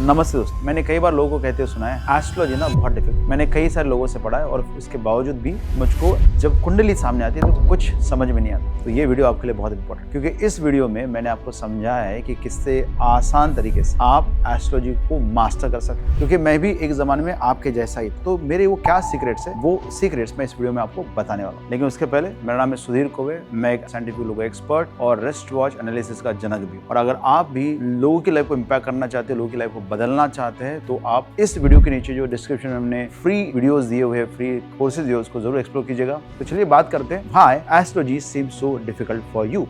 नमस्ते दोस्तों, मैंने कई बार लोगों को कहते हुए सुना है एस्ट्रोलॉजी ना बहुत डिफिकल्ट। मैंने कई सारे लोगों से पढ़ा है और इसके बावजूद भी मुझको जब कुंडली सामने आती है तो कुछ समझ में नहीं आता। तो ये वीडियो आपके लिए बहुत इंपॉर्टेंट, क्योंकि इस वीडियो में मैंने आपको समझाया है कि किससे आसान तरीके से आप एस्ट्रोलॉजी को मास्टर कर सकते हैं। क्योंकि मैं भी एक जमाने में आपके जैसा ही, तो मेरे वो क्या सीक्रेट्स है, वो सीक्रेट्स मैं इस वीडियो में आपको बताने वाला हूँ। लेकिन उसके पहले मेरा नाम है सुधीर कोवे, मैं एक साइंटिफिक लोगो एक्सपर्ट और रिस्ट वॉच एनालिसिस का जनक भी। और अगर आप भी लोगों की लाइफ को इम्पैक्ट करना चाहते हैं, लोगों की लाइफ को बदलना चाहते हैं, तो आप इस वीडियो के नीचे जो डिस्क्रिप्शन में हमने फ्री वीडियोस दिए हुए हैं, फ्री कोर्सेज दिए, उसको जरूर एक्सप्लोर कीजिएगा। तो चलिए बात करते हैं। Hi, astrology seems so difficult for you.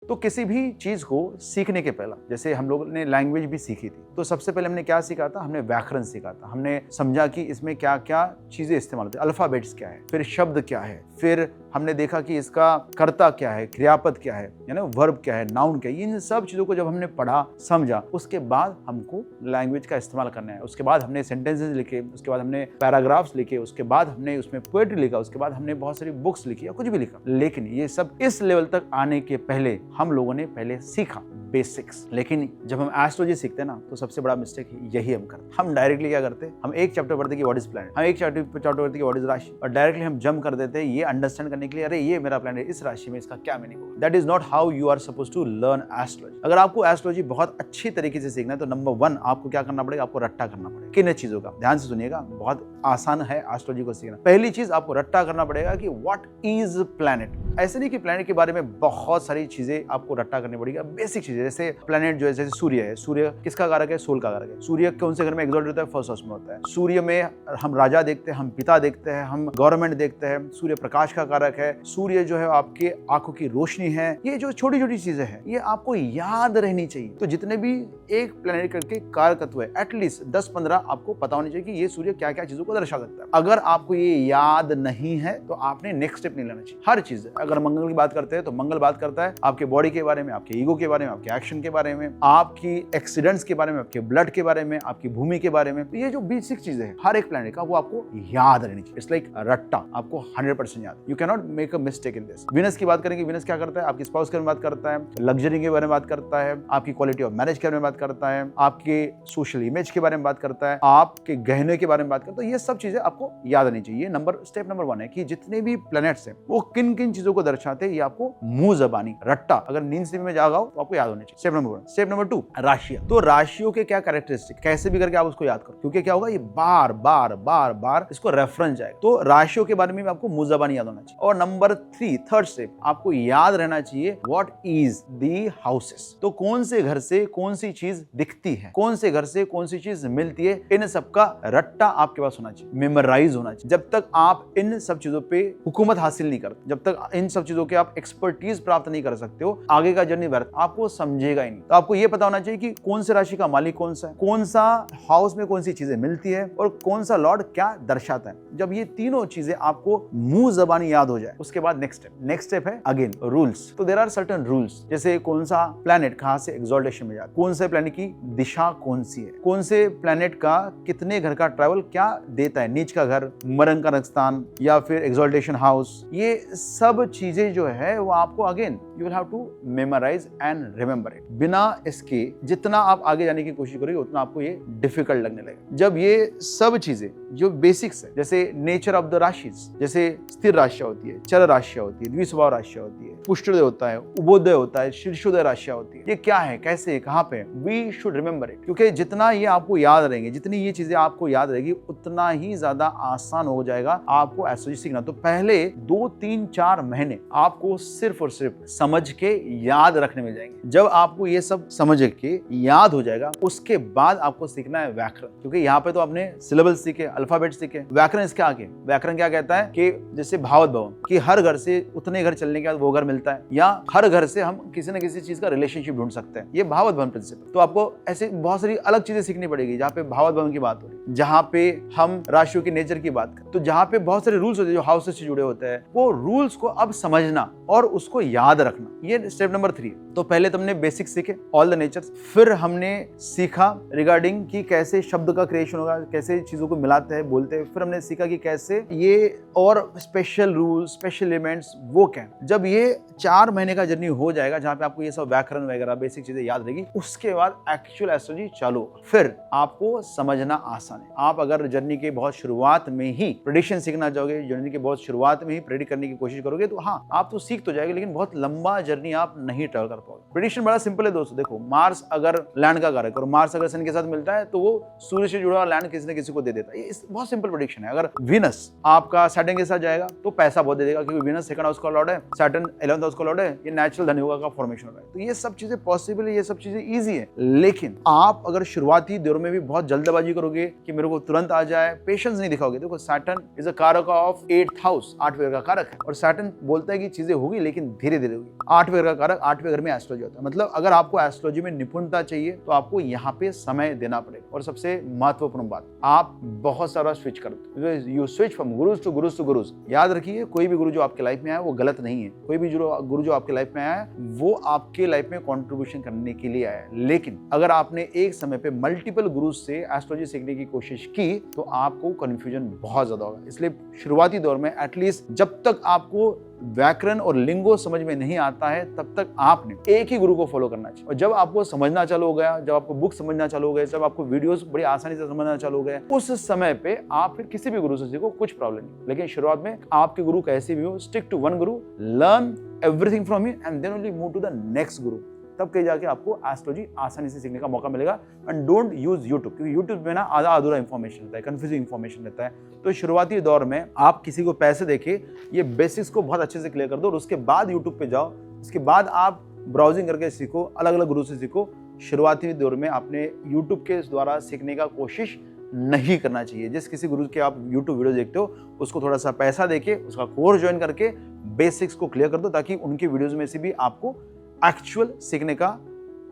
तो किसी भी चीज को सीखने के पहला, जैसे हम लोगों ने लैंग्वेज भी सीखी थी, तो सबसे पहले हमने क्या सीखा था? हमने व्याकरण सीखा था। हमने समझा कि इसमें क्या क्या चीजें इस्तेमाल होती है, अल्फाबेट्स क्या है, फिर शब्द क्या है, फिर हमने देखा कि इसका कर्ता क्या है, क्रियापद क्या है, यानी वर्ब क्या है, नाउन क्या है। इन सब चीजों को जब हमने पढ़ा समझा, उसके बाद हमको लैंग्वेज का इस्तेमाल करना है। उसके बाद हमने सेंटेंसेस लिखे, उसके बाद हमने पैराग्राफ्स लिखे, उसके बाद हमने उसमें पोएट्री लिखा, उसके बाद हमने बहुत सारी बुक्स लिखी या कुछ भी लिखा। लेकिन ये सब इस लेवल तक आने के पहले हम लोगों ने पहले सीखा बेसिक्स। लेकिन जब हम एस्ट्रोलॉजी सीखते हैं ना, तो सबसे बड़ा मिस्टेक यही हम करते हैं। हम डायरेक्टली क्या करते हैं? हम एक चैप्टर पढ़ते कि व्हाट इज प्लैनेट, हम एक चैप्टर पढ़ते कि व्हाट इज राशि, और डायरेक्टली हम जंप कर देते हैं ये अंडरस्टैंड करने के लिए, अरे ये मेरा प्लैनेट इस राशि में, इसका क्या मीनिंग होगा। That is not how you are supposed to learn astrology. अगर आपको एस्ट्रोलॉजी बहुत अच्छी तरीके से सीखना है, तो नंबर 1 आपको क्या करना पड़ेगा? आपको रट्टा करना पड़ेगा। किन चीजों का? ध्यान से सुनिएगा, बहुत आसान है एस्ट्रोलॉजी को सीखना। पहली चीज आपको रट्टा करना पड़ेगा कि व्हाट इज प्लैनेट। ऐसे नहीं कि प्लैनेट के बारे में बहुत सारी चीजें आपको रट्टा करनी पड़ेगी, बेसिक चीजें। जैसे प्लैनेट जो है, जैसे सूर्य है, सूर्य किसका कारक है? सोल का कारक है। सूर्य कौन से घर में एग्जॉल्ट होता है? फर्स्ट हाउस में होता है। सूर्य में हम राजा देखते हैं, हम पिता देखते हैं, हम गवर्नमेंट देखते हैं। सूर्य प्रकाश का कारक है। सूर्य जो है आपके आंखों की रोशनी है। ये जो छोटी छोटी चीजें हैं, ये आपको याद रहनी चाहिए। तो जितने भी एक प्लैनेट करके कारकत्व है, एटलीस्ट 10-15 आपको पता होनी चाहिए कि ये सूर्य क्या क्या चीजों को दर्शा सकता है। अगर आपको ये याद नहीं है, तो आपने नेक्स्ट स्टेप नहीं लेना चाहिए। हर चीज, अगर मंगल की बात करते हैं, तो मंगल बात करता है आपके बॉडी के बारे में, आपके ईगो के बारे में, आपके एक्शन के बारे में, आपकी एक्सीडेंट्स के बारे में, आपके ब्लड के बारे में, आपकी भूमि के बारे में। तो ये जो बेसिक चीजें हैं हर एक प्लैनेट का, वो आपको याद रहनी चाहिए। इट्स लाइक रट्टा, आपको 100% याद। You can not make a mistake in this. Venus की बात करेंगे, विनस क्या करता है? आपकी स्पाउस के बारे में बात करता है, लग्जरी के बारे में बात करता है, आपकी क्वालिटी ऑफ मैरिज के बारे में बात करता है, आपके सोशल इमेज के बारे में बात करता है, आपके गहने के बारे में बात करता है। तो ये सब चीजें आपको याद रहनी चाहिए। स्टेप नंबर 1 है कि जितने भी प्लैनेट्स हैं वो किन किन चीजों को दर्शाते हैं, ये आपको मुंह जबानी रट्टा, अगर नींद से में जागा हो तो आपको याद होनी चाहिए। Step number 1। स्टेप नंबर 2, राशियां। तो राशियों के क्या कैरेक्टरिस्टिक, कैसे भी करके आप उसको याद करो, क्योंकि क्या होगा, ये बार बार बार बार इसको रेफरेंस जाए। तो राशियों के बारे में आपको मुंह जबानी याद होना चाहिए। और नंबर 3, थर्ड स्टेप, आपको याद रहना चाहिए व्हाट इज द हाउसेस। तो कौन से घर से कौन सी चीज दिखती है, कौन से घर से कौन सी चीज मिलती है, इन सबका रट्टा आपके पास होना चाहिए, मेमोराइज होना चाहिए। जब तक आप इन सब चीजों पे हुकूमत हासिल नहीं करते, जब तक इन सब चीजों के आप एक्सपर्टीज प्राप्त नहीं कर सकते हो, आगे का जर्नी व्यर्थ, आपको समझेगा ही नहीं। तो आपको यह पता होना चाहिए कि कौन से राशि का मालिक कौन सा है, कौन सा हाउस में कौन सी चीजें मिलती है, और कौन सा लॉर्ड क्या दर्शाता है। जब ये तीनों चीजें आपको मुंह जबानी याद हो जाए, उसके बाद नेक्स्ट स्टेप है अगेन रूल्स। तो देयर आर सर्टेन रूल्स, जैसे कौन सा प्लैनेट कहां से एक्सॉल्टेशन में जाता है, कौन से प्लैनेट की दिशा कौन सी है, कौन से प्लैनेट का कितने घर का ट्रैवल क्या देता है, नीच का घर, मरंग का स्थान, या फिर एक्सॉल्टेशन हाउस। ये सब चीजें जो है वो आपको again you will have to memorise and remember it. बिना इसके जितना आप आगे जाने की कोशिश करोगे, उतना आपको ये डिफिकल्ट लगने लगेगा। जब ये सब चीजें जो बेसिक्स है, जैसे नेचर ऑफ द राशिज, जैसे स्थिर राशियां होती है, चर राशियां होती है, द्विस्वभाव राशियां होती है, पुष्टोदय होता है, उभोदय होता है, शीर्षोदय राशियां होती है, ये क्या है, कैसे, कहां पे, वी शुड रिमेंबर इट। क्योंकि जितना ये आपको याद रहेंगे, जितनी ये चीजें आपको याद रहेगी, उतना ही ज्यादा आसान हो जाएगा आपको एस्ट्रोलॉजी सीखना। तो पहले 2-3-4 महीने आपको सिर्फ और सिर्फ समझ के याद रखने में जाएंगे। जब आपको ये सब समझ के याद हो जाएगा, उसके बाद आपको सीखना है व्याकरण। क्योंकि यहाँ पे तो आपने सिलेबस सीखे, अल्फाबेट सीखे, व्याकरण इसके आगे। व्याकरण क्या कहता है कि जैसे भावत भवन, कि हर घर से उतने घर चलने के बाद वो घर मिलता है, या हर घर से हम किसी न किसी चीज का रिलेशनशिप ढूंढ सकते हैं। ये भावत भवन प्रिंसिपल। तो आपको ऐसे बहुत सारी अलग चीजें सीखनी पड़ेगी, जहाँ पे भावत भवन की बात हो रही है, जहाँ पे हम राशियों की नेचर की बात करें, तो जहाँ पे बहुत सारे रूल्स होते हैं जो हाउसेस से जुड़े होते हैं, वो रूल्स को अब समझना और उसको याद रखना, ये स्टेप नंबर 3 है। तो पहले तुमने बेसिक सीखे, ऑल द नेचर्स, फिर हमने सीखा रिगार्डिंग कि कैसे शब्द का क्रिएशन होगा, कैसे चीजों को समझाते हैं, बोलते हैं। फिर हमने सीखा कि कैसे ये और स्पेशल रूल्स, स्पेशल एलिमेंट्स वो क्या है। जब ये 4 महीने का जर्नी हो जाएगा जहाँ पे आपको ये सब व्याकरण वगैरह बेसिक चीजें याद रहेगी, उसके बाद एक्चुअल एस्ट्रोलॉजी चालू होगा। फिर आपको समझना आसान है। आप अगर जर्नी के बहुत शुरुआत में ही प्रेडिक्शन सीखना चाहोगे, जर्नी के बहुत शुरुआत में ही प्रेडिक्ट करने की कोशिश करोगे, तो हाँ आप तो सीख तो जाएंगे, लेकिन बहुत लंबा जर्नी आप नहीं ट्रैवल कर पाओगे। प्रेडिक्शन बड़ा सिंपल है दोस्तों। देखो, मार्स अगर लैंड का कारक और मार्स अगर सन के साथ मिलता है तो वो सूर्य से जुड़ा हुआ लैंड किसी न किसी को दे देता है। ये बहुत सिंपल प्रेडिक्शन है। अगर वीनस आपका सैटर्न के साथ जाएगा तो पैसा बहुत दे देगा, क्योंकि वीनस सेकंड हाउस का लॉर्ड है, सैटर्न 11th हाउस का लॉर्ड है। ये नेचुरल धनयुगा का फॉर्मेशन हो रहा है। तो ये सब चीजें पॉसिबल है, ये सब चीजें ईजी है। लेकिन आप अगर शुरुआती दौर में भी बहुत जल्दबाजी करोगे कि मेरे को तुरंत आ जाए, पेशेंस नहीं दिखाओगे। देखो, सैटर्न इज अ कारक ऑफ 8th हाउस, 8वें घर का कारक है, और सैटर्न बोलता है कि चीजें होगी लेकिन धीरे धीरे होगी। 8वें घर का कारक 8वें घर में एस्ट्रोलॉजी होता है। मतलब अगर आपको एस्ट्रोलॉजी में निपुणता चाहिए तो आपको यहाँ पे समय देना पड़ेगा। और सबसे महत्वपूर्ण बात, आप बहुत सारा स्विच करते हो, you switch from gurus to gurus to gurus. याद रखिए, कोई भी गुरु जो आपके लाइफ में आया वो गलत नहीं है। कोई भी गुरु जो आपके लाइफ में आया है वो आपके लाइफ में कंट्रीब्यूशन करने के लिए आया है। लेकिन अगर आपने एक समय पे मल्टीपल गुरु से एस्ट्रोलॉजी सीखने की कोशिश की तो आपको कंफ्यूजन बहुत ज्यादा होगा। इसलिए शुरुआती दौर में एटलीस्ट जब तक आपको व्याकरण और लिंगो समझ में नहीं आता है तब तक आपने एक ही गुरु को फॉलो करना चाहिए। और जब आपको समझना चालू हो गया, जब आपको बुक समझना चालू हो गए, जब आपको वीडियोस बड़ी आसानी से समझना चालू हो गए, उस समय पे आप फिर किसी भी गुरु से सीखो, कुछ प्रॉब्लम नहीं। लेकिन शुरुआत में आपके गुरु कैसे भी हो, stick to one guru, learn everything from him and then only move to the next guru. तब कहीं जाके आपको एस्ट्रोलॉजी आसानी से सीखने का मौका मिलेगा। एंड डोंट यूज यूट्यूब, क्योंकि यूट्यूब में ना आधा अधूरा इंफॉर्मेशन रहता है, कंफ्यूजिंग इंफॉर्मेशन रहता है। तो शुरुआती दौर में आप किसी को पैसे देके ये बेसिक्स को बहुत अच्छे से क्लियर कर दो, और उसके बाद यूट्यूब पे जाओ। उसके बाद आप ब्राउजिंग करके सीखो, अलग अलग गुरु से सीखो। शुरुआती दौर में आपने यूट्यूब के द्वारा सीखने का कोशिश नहीं करना चाहिए। जिस किसी गुरु के आप यूट्यूब वीडियो देखते हो उसको थोड़ा सा पैसा देके उसका कोर्स ज्वाइन करके बेसिक्स को क्लियर कर दो, ताकि उनकी वीडियोज में से भी आपको एक्चुअल सीखने का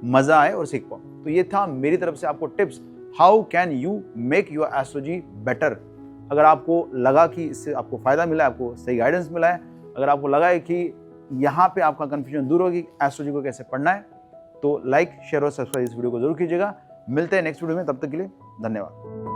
मजा आए और सीख पाओ। तो ये था मेरी तरफ से आपको tips, how can you make your astrology better. अगर आपको लगा कि इससे आपको फायदा मिला है, आपको सही गाइडेंस मिला है, अगर आपको लगा है कि यहाँ पे आपका कंफ्यूजन दूर होगी एस्ट्रोलॉजी को कैसे पढ़ना है, तो लाइक, शेयर और सब्सक्राइब इस वीडियो को जरूर कीजिएगा। मिलते हैं नेक्स्ट वीडियो में, तब तक के लिए धन्यवाद।